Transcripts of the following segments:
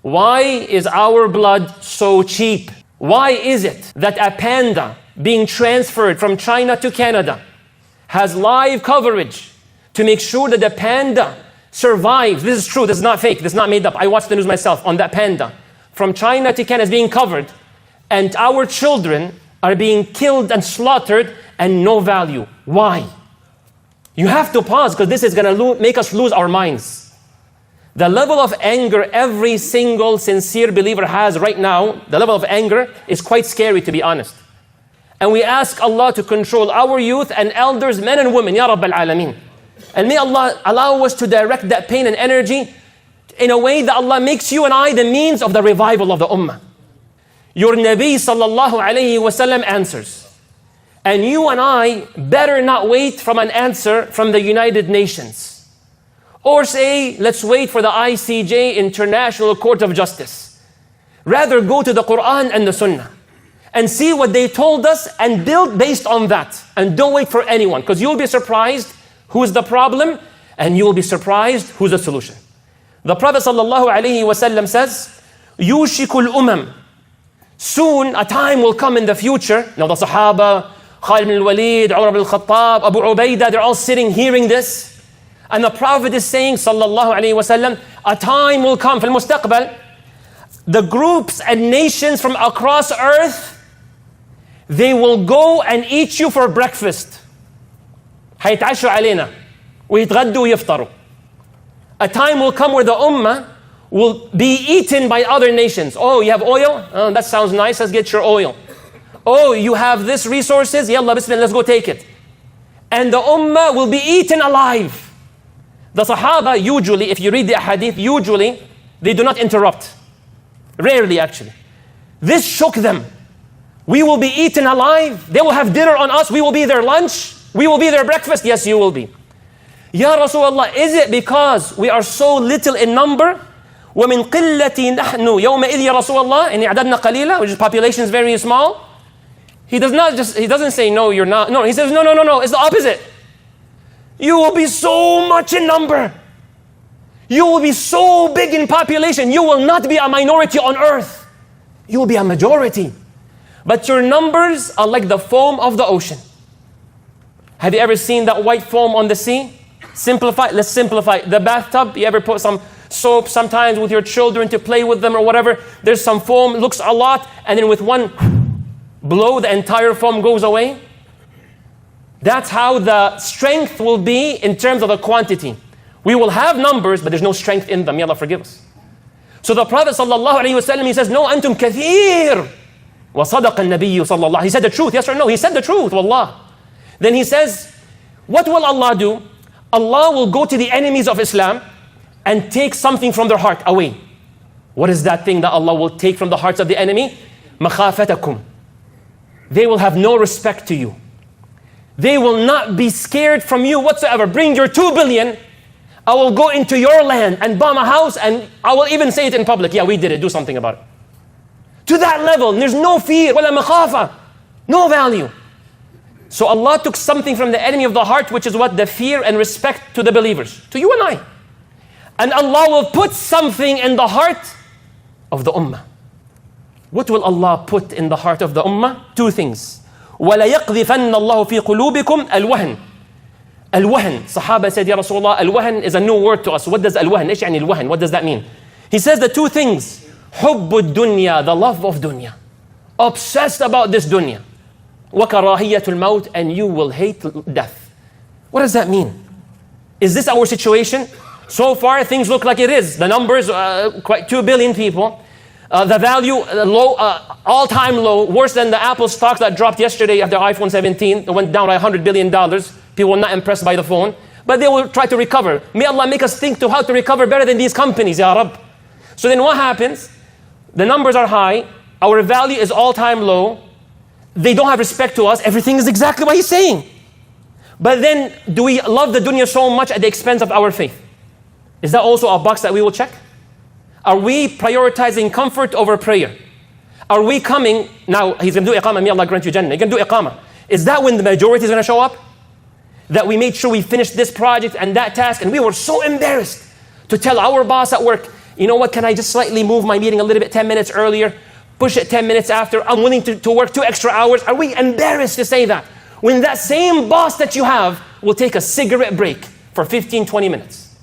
Why is our blood so cheap? Why is it that a panda being transferred from China to Canada has live coverage to make sure that the panda survives? This is true, this is not fake, this is not made up. I watched the news myself on that panda. From China to Canada is being covered, and our children are being killed and slaughtered and no value. Why? You have to pause, because this is going to make us lose our minds. The level of anger every single sincere believer has right now, the level of anger is quite scary, to be honest. And we ask Allah to control our youth and elders, men and women, Ya Rabbal Alameen. And may Allah allow us to direct that pain and energy in a way that Allah makes you and I the means of the revival of the Ummah. Your Nabi sallallahu alayhi wasallam answers. And you and I better not wait from an answer from the United Nations. Or say, let's wait for the ICJ, International Court of Justice. Rather go to the Quran and the Sunnah and see what they told us and build based on that. And don't wait for anyone, because you'll be surprised who's the problem and you'll be surprised who's the solution. The Prophet ﷺ says, Yushikul umam. Soon a time will come in the future. Now the Sahaba, Khalid ibn al-Walid, Umar ibn al-Khattab, Abu Ubaidah, they're all sitting hearing this. And the Prophet is saying, sallallahu alayhi wasallam, a time will come, fil mustaqbal, the groups and nations from across earth, they will go and eat you for breakfast. هيتعشوا علينا ويتغدوا ويفطروا. A time will come where the ummah will be eaten by other nations. Oh, you have oil? Oh, that sounds nice, let's get your oil. Oh, you have this resources? Yalla, bismillah, let's go take it. And the ummah will be eaten alive. The Sahaba usually, if you read the hadith, usually they do not interrupt. Rarely actually. This shook them. We will be eaten alive. They will have dinner on us. We will be their lunch. We will be their breakfast. Yes, you will be. Ya Rasulullah, is it because we are so little in number? وَمِن قِلَّةِ نَحْنُ يَوْمَئِذٍ يَا رَسُولَ اللَّهِ إِنِّي عَدَدْنَا قَلِيلًا, which is population is very small. He doesn't say, no, you're not. No, he says, no, it's the opposite. You will be so much in number. You will be so big in population. You will not be a minority on earth. You will be a majority. But your numbers are like the foam of the ocean. Have you ever seen that white foam on the sea? Let's simplify. The bathtub, you ever put some soap sometimes with your children to play with them or whatever? There's some foam, looks a lot, and then with one blow, the entire foam goes away. That's how the strength will be in terms of the quantity. We will have numbers, but there's no strength in them. May Allah forgive us. So the Prophet ﷺ, he says, no, antum kathir. وَصَدَقَ النَّبِيُّ صَلَّى اللَّهِ. He said the truth, yes or no? He said the truth, wallah. Then he says, what will Allah do? Allah will go to the enemies of Islam and take something from their heart away. What is that thing that Allah will take from the hearts of the enemy? مَخَافَتَكُمْ. They will have no respect to you. They will not be scared from you whatsoever. Bring your 2 billion. I will go into your land and bomb a house, and I will even say it in public. Yeah, we did it. Do something about it. To that level, there's no fear. وَلَا مَخَافَةً. No value. So Allah took something from the enemy of the heart, which is what? The fear and respect to the believers. To you and I. And Allah will put something in the heart of the ummah. What will Allah put in the heart of the ummah? 2 things. وَلَيَقْذِفَنَّ اللَّهُ فِي قُلُوبِكُمْ الْوَهْنِ. Al-Wahn. Sahaba said, Ya Rasulullah, Al-Wahn is a new word to us. What does Al-Wahn? إيش يعني الوهن? What does that mean? He says the 2 things. حُبُّ الدُّنْيا, the love of dunya. Obsessed about this dunya. وَكَرَاهِيَّةُ الْمَوْتِ, and you will hate death. What does that mean? Is this our situation? So far, things look like it is. The numbers, quite 2 billion people. The value, low, all-time low, worse than the Apple stocks that dropped yesterday after iPhone 17. It went down by $100 billion. People were not impressed by the phone. But they will try to recover. May Allah make us think to how to recover better than these companies, Ya Rab. So then what happens? The numbers are high. Our value is all-time low. They don't have respect to us. Everything is exactly what he's saying. But then, do we love the dunya so much at the expense of our faith? Is that also a box that we will check? Are we prioritizing comfort over prayer? Are we coming, now he's going to do iqamah, may Allah grant you Jannah. He's going to do iqamah. Is that when the majority is going to show up? That we made sure we finished this project and that task, and we were so embarrassed to tell our boss at work, You know what, can I just slightly move my meeting a little bit, 10 minutes earlier, push it 10 minutes after, I'm willing to work 2 extra hours. Are we embarrassed to say that? When that same boss that you have will take a cigarette break for 15, 20 minutes.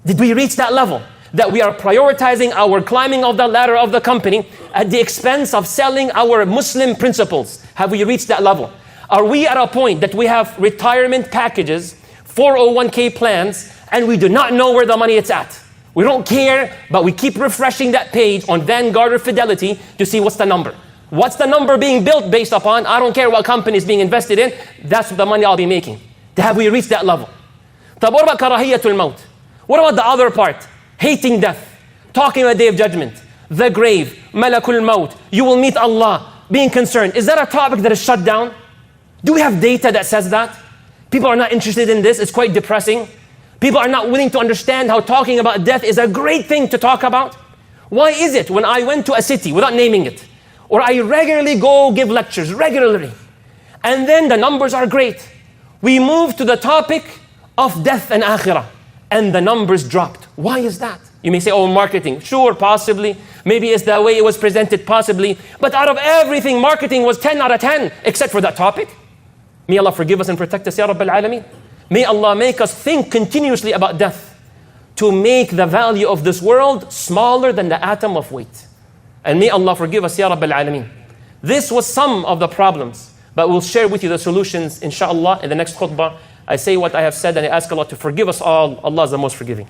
Did we reach that level? That we are prioritizing our climbing of the ladder of the company at the expense of selling our Muslim principles? Have we reached that level? Are we at a point that we have retirement packages, 401k plans, and we do not know where the money is at? We don't care, but we keep refreshing that page on Vanguard or Fidelity to see what's the number. What's the number being built based upon? I don't care what company is being invested in. That's the money I'll be making. Have we reached that level? What about karahiyatul maut? What about the other part? Hating death, talking about the day of judgment, the grave, malakul maut, you will meet Allah, being concerned. Is that a topic that is shut down? Do we have data that says that? People are not interested in this. It's quite depressing. People are not willing to understand how talking about death is a great thing to talk about. Why is it when I went to a city, without naming it, or I regularly go give lectures, regularly, and then the numbers are great, we move to the topic of death and akhirah, and the numbers dropped? Why is that? You may say, oh, marketing. Sure, possibly. Maybe it's the way it was presented, possibly. But out of everything, marketing was 10 out of 10, except for that topic. May Allah forgive us and protect us, Ya Rabbil Alameen. May Allah make us think continuously about death to make the value of this world smaller than the atom of weight. And may Allah forgive us, Ya Rabbil Alameen. This was some of the problems, but we'll share with you the solutions, inshallah, in the next khutbah. I say what I have said and I ask Allah to forgive us all. Allah is the most forgiving.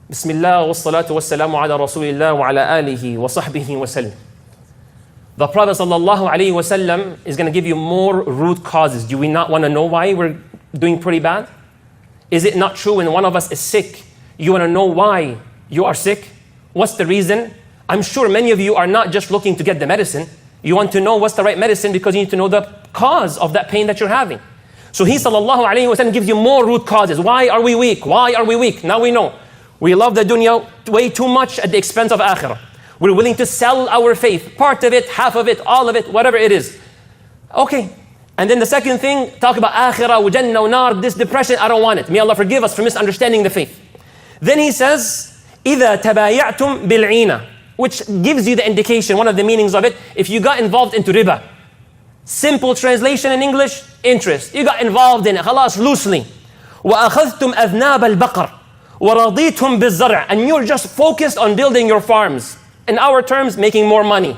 Bismillah wa salatu wa salamu ala rasulillah wa ala alihi wa sahbihi wa sallam. The Prophet sallallahu alayhi wa sallam is going to give you more root causes. Do we not want to know why we're doing pretty bad? Is it not true when one of us is sick, you want to know why you are sick? What's the reason? I'm sure many of you are not just looking to get the medicine. You want to know what's the right medicine because you need to know the cause of that pain that you're having. So he sallallahu alayhi wa sallam gives you more root causes. Why are we weak? Why are we weak? Now we know. We love the dunya way too much at the expense of akhirah. We're willing to sell our faith. Part of it, half of it, all of it, whatever it is. Okay. And then the second thing, talk about akhirah, jannah, nar, this depression, I don't want it. May Allah forgive us for misunderstanding the faith. Then he says, إِذَا تَبَايَعْتُمْ بِالْعِينَةِ, which gives you the indication, one of the meanings of it, if you got involved into riba. Simple translation in English, interest. You got involved in it, khalas, loosely. وَأَخَذْتُمْ أَذْنَابَ الْبَقَرِ وَرَضِيتُمْ بِالزَّرْعِ, and you're just focused on building your farms. In our terms, making more money,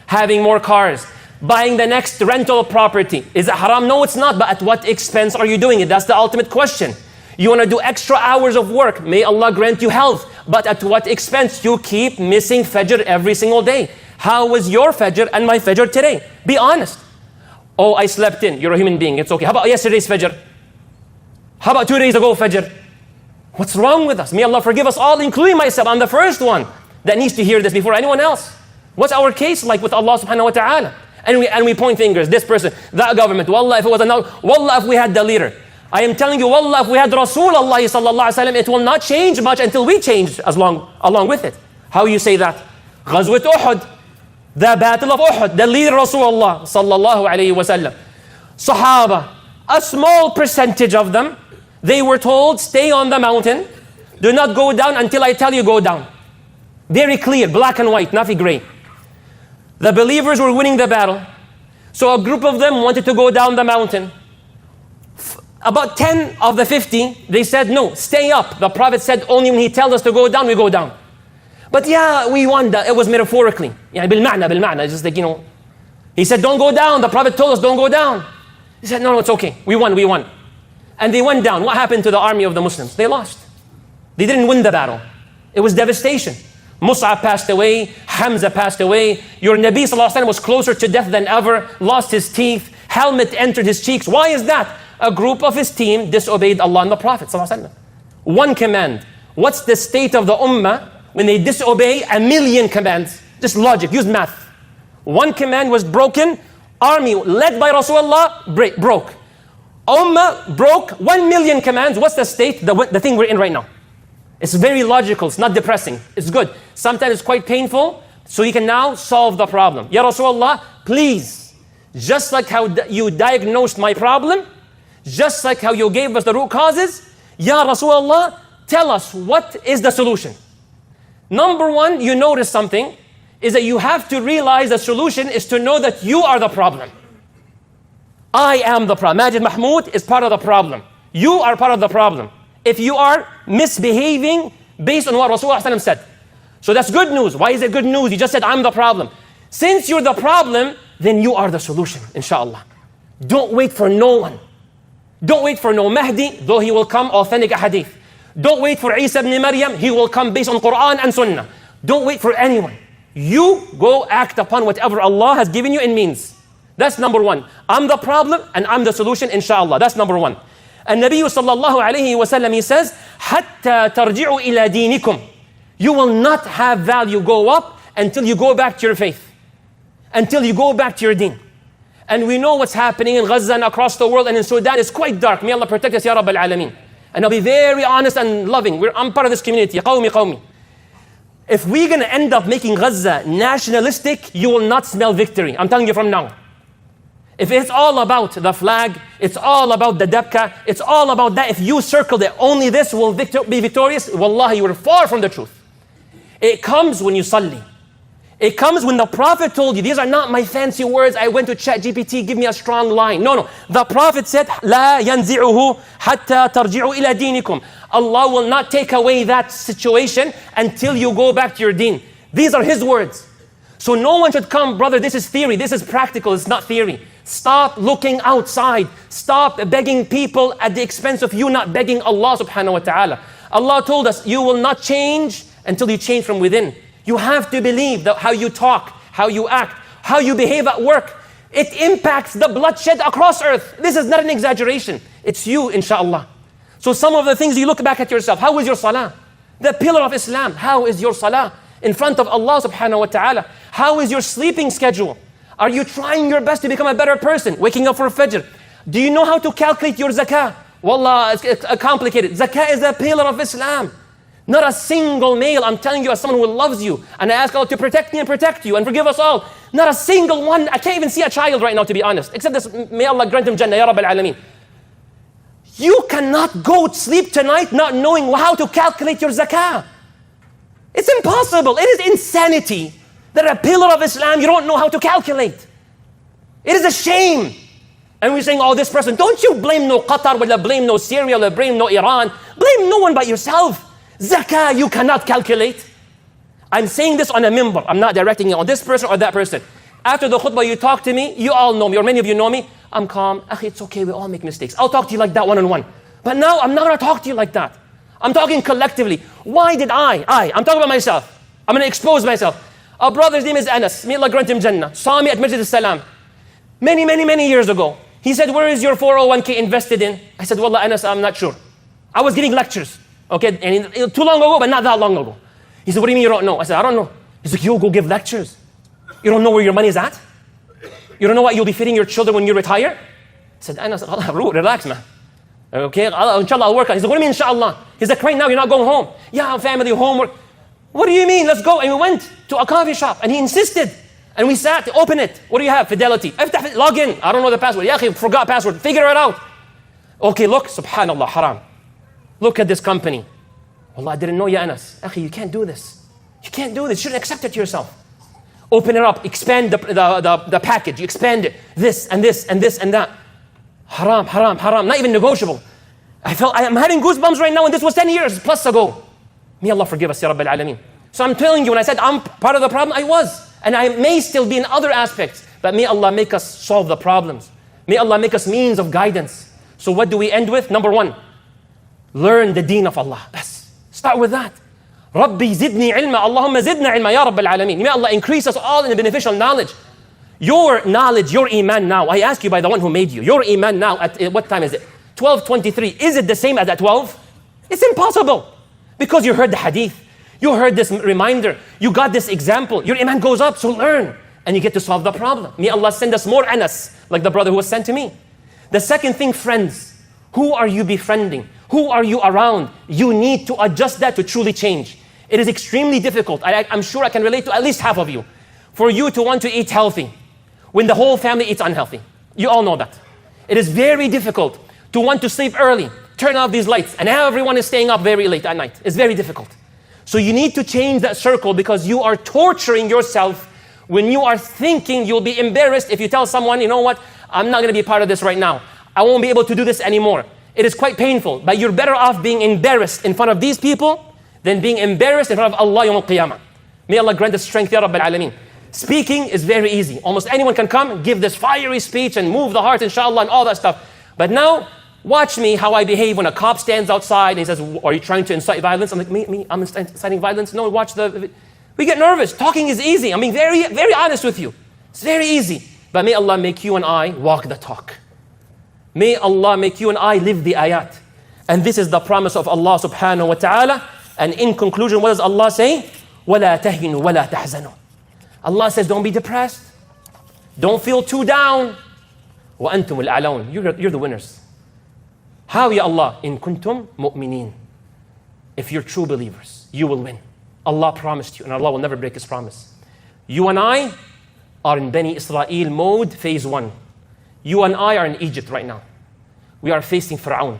having more cars, buying the next rental property. Is it haram? No, it's not. But at what expense are you doing it? That's the ultimate question. You want to do extra hours of work. May Allah grant you health. But at what expense? You keep missing Fajr every single day. How was your Fajr and my Fajr today? Be honest. Oh, I slept in. You're a human being. It's okay. How about yesterday's Fajr? How about 2 days ago Fajr? What's wrong with us? May Allah forgive us all, including myself. I'm the first one that needs to hear this before anyone else. What's our case like with Allah subhanahu wa ta'ala? And we point fingers, this person, that government. Wallah, if it was another, wallah, if we had the leader. I am telling you, wallah, if we had Rasulullah sallallahu alaihi wasallam, it will not change much until we change along with it. How you say that? Ghazwat Uhud, the battle of Uhud, the leader Rasulullah sallallahu alaihi wasallam. Sahaba, a small percentage of them, they were told, stay on the mountain, do not go down until I tell you go down. Very clear, black and white, nothing gray. The believers were winning the battle. So a group of them wanted to go down the mountain. About 10 of the 50, they said, no, stay up. The Prophet said, only when he tells us to go down, we go down. But yeah, we won that. It was metaphorically. Yeah, bilma'na. Just like, he said, don't go down. The Prophet told us, don't go down. He said, no, it's okay. We won. And they went down. What happened to the army of the Muslims? They lost. They didn't win the battle. It was devastation. Mus'ab passed away, Hamza passed away, your Nabi sallallahu alaihi wasallam was closer to death than ever, lost his teeth, helmet entered his cheeks. Why is that? A group of his team disobeyed Allah and the Prophet sallallahu alaihi wasallam. One command. What's the state of the Ummah when they disobey 1,000,000 commands? Just logic, use math. One command was broken, army led by Rasulullah broke. Ummah broke 1,000,000 commands. What's the state? The thing we're in right now. It's very logical, it's not depressing, it's good. Sometimes it's quite painful, so you can now solve the problem. Ya Rasulullah, please, just like how you diagnosed my problem, just like how you gave us the root causes, Ya Rasulullah, tell us what is the solution. Number one, you notice something, is that you have to realize the solution is to know that you are the problem. I am the problem. Majed Mahmoud is part of the problem. You are part of the problem. If you are misbehaving based on what Rasulullah said. So that's good news. Why is it good news? You just said, I'm the problem. Since you're the problem, then you are the solution, inshallah. Don't wait for no one. Don't wait for no Mahdi, though he will come authentic hadith. Don't wait for Isa ibn Maryam, he will come based on Quran and Sunnah. Don't wait for anyone. You go act upon whatever Allah has given you in means. That's number one. I'm the problem and I'm the solution, inshallah. That's number one. And Nabi sallallahu alayhi wa sallam, he says, حَتَّى تَرْجِعُوا إِلَى دِينِكُمْ. You will not have value go up until you go back to your faith. Until you go back to your deen. And we know what's happening in Gaza and across the world and in Sudan is quite dark. May Allah protect us, Ya Rabb al-Alameen. And I'll be very honest and loving. I'm part of this community. Qawmi. If we're going to end up making Gaza nationalistic, you will not smell victory. I'm telling you from now. If it's all about the flag, it's all about the dabka, it's all about that. If you circle that only this will be victorious, wallahi, you are far from the truth. It comes when you salli. It comes when the Prophet told you, these are not my fancy words, I went to ChatGPT, give me a strong line. No. The Prophet said, لا ينزعه حتى ترجعوا إلى دينكم. Allah will not take away that situation until you go back to your deen. These are His words. So no one should come, brother, this is theory, this is practical, it's not theory. Stop looking outside. Stop begging people at the expense of you not begging Allah subhanahu wa ta'ala. Allah told us, you will not change until you change from within. You have to believe that how you talk, how you act, how you behave at work, it impacts the bloodshed across earth. This is not an exaggeration. It's you, inshallah. So some of the things you look back at yourself. How is your salah? The pillar of Islam. How is your salah in front of Allah subhanahu wa ta'ala? How is your sleeping schedule? Are you trying your best to become a better person? Waking up for Fajr. Do you know how to calculate your zakah? Wallah, it's complicated. Zakah is the pillar of Islam. Not a single male, I'm telling you as someone who loves you, and I ask Allah to protect me and protect you and forgive us all. Not a single one, I can't even see a child right now to be honest, except this, may Allah grant him Jannah, Ya Rabb al-Alameen. You cannot go to sleep tonight not knowing how to calculate your zakah. It's impossible, it is insanity that a pillar of Islam you don't know how to calculate. It is a shame. And we're saying, oh, this person, don't you blame no Qatar, or blame no Syria, or blame no Iran. Blame no one but yourself. Zakah you cannot calculate. I'm saying this on a minbar. I'm not directing it on this person or that person. After the khutbah you talk to me, you all know me, or many of you know me. I'm calm. Akhi, it's okay, we all make mistakes. I'll talk to you like that one-on-one. But now I'm not going to talk to you like that. I'm talking collectively. Why did I'm talking about myself. I'm going to expose myself. Our brother's name is Anas. May Allah grant him Jannah. Saw me at Majed al-Salam. Many years ago. He said, where is your 401k invested in? I said, Wallah Anas, I'm not sure. I was giving lectures. Okay, and too long ago, but not that long ago. He said, what do you mean you don't know? I said, I don't know. He's like, you go give lectures. You don't know where your money is at? You don't know what you'll be feeding your children when you retire? I said, Anas, relax, man. Okay, inshallah, I'll work on it. He said, what do you mean, inshallah? He's like, right now, you're not going home. Yeah, family, homework. What do you mean? Let's go. And we went to a coffee shop, and he insisted. And we sat, open it. What do you have? Fidelity. Log in. I don't know the password. Yeah, forgot password. Figure it out. Okay, look, subhanallah, haram. Look at this company. Wallah, I didn't know, ya Anas. Akhi, you can't do this. You can't do this. You shouldn't accept it to yourself. Open it up. Expand the package. You expand it. This and this and this and that. Haram. Not even negotiable. I'm having goosebumps right now, and this was 10 years plus ago. May Allah forgive us, Ya Rabb al-Alameen. So I'm telling you, when I said I'm part of the problem, I was. And I may still be in other aspects. But may Allah make us solve the problems. May Allah make us means of guidance. So what do we end with? Number one, learn the deen of Allah. Bas. Start with that. Rabbi zidni ilma. Allahumma zidna ilma ya Rabb al-Alameen. May Allah increase us all in the beneficial knowledge. Your knowledge, your iman now, I ask you by the one who made you, your iman now, at what time is it? 12:23. Is it the same as at 12? It's impossible. Because you heard the hadith. You heard this reminder. You got this example. Your iman goes up, so learn. And you get to solve the problem. May Allah send us more Anas, like the brother who was sent to me. The second thing, friends. Who are you befriending? Who are you around? You need to adjust that to truly change. It is extremely difficult. I'm sure I can relate to at least half of you. For you to want to eat healthy when the whole family eats unhealthy. You all know that. It is very difficult to want to sleep early, turn off these lights, and everyone is staying up very late at night. It's very difficult. So you need to change that circle, because you are torturing yourself when you are thinking you'll be embarrassed if you tell someone, you know what, I'm not going to be part of this right now. I won't be able to do this anymore. It is quite painful, but you're better off being embarrassed in front of these people than being embarrassed in front of Allah Yawm al-Qiyamah. May Allah grant us strength, Ya Rabbil Alameen. Speaking is very easy. Almost anyone can come, give this fiery speech and move the heart, inshallah, and all that stuff. But now, watch me how I behave when a cop stands outside and he says, are you trying to incite violence? I'm like, me, I'm inciting violence? No, watch the... We get nervous. Talking is easy. I'm being very, very honest with you. It's very easy. But may Allah make you and I walk the talk. May Allah make you and I live the ayat. And this is the promise of Allah subhanahu wa ta'ala. And in conclusion, what does Allah say? وَلَا تَهِنُوا وَلَا تَحْزَنُوا. Allah says, don't be depressed. Don't feel too down. وَأَنْتُمُ الْأَعْلَوْنَ. You're the winners. How, Ya Allah? إِن كُنْتُمْ مُؤْمِنِينَ. If you're true believers, you will win. Allah promised you, and Allah will never break His promise. You and I are in Bani Israel mode, phase 1. You and I are in Egypt right now. We are facing Fir'aun.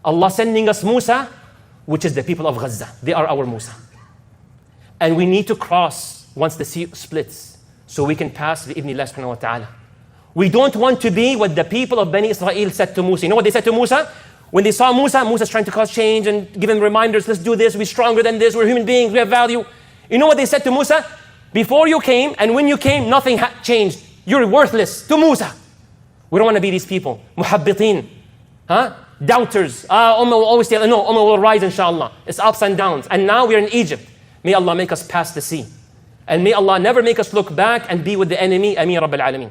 Allah sending us Musa, which is the people of Gaza. They are our Musa. And we need to cross once the sea splits, so we can pass bi'ibnillah subhanahu wa ta'ala. We don't want to be what the people of Bani Israel said to Musa. You know what they said to Musa? When they saw Musa, Musa's trying to cause change and give them reminders, let's do this, we're stronger than this, we're human beings, we have value. You know what they said to Musa? Before you came and when you came, nothing changed. You're worthless. To Musa. We don't want to be these people. Muhabbitin. Doubters. Ummah will always say, no, Ummah will rise inshallah. It's ups and downs. And now we're in Egypt. May Allah make us pass the sea. And may Allah never make us look back and be with the enemy. Ameen Rabbil Alameen.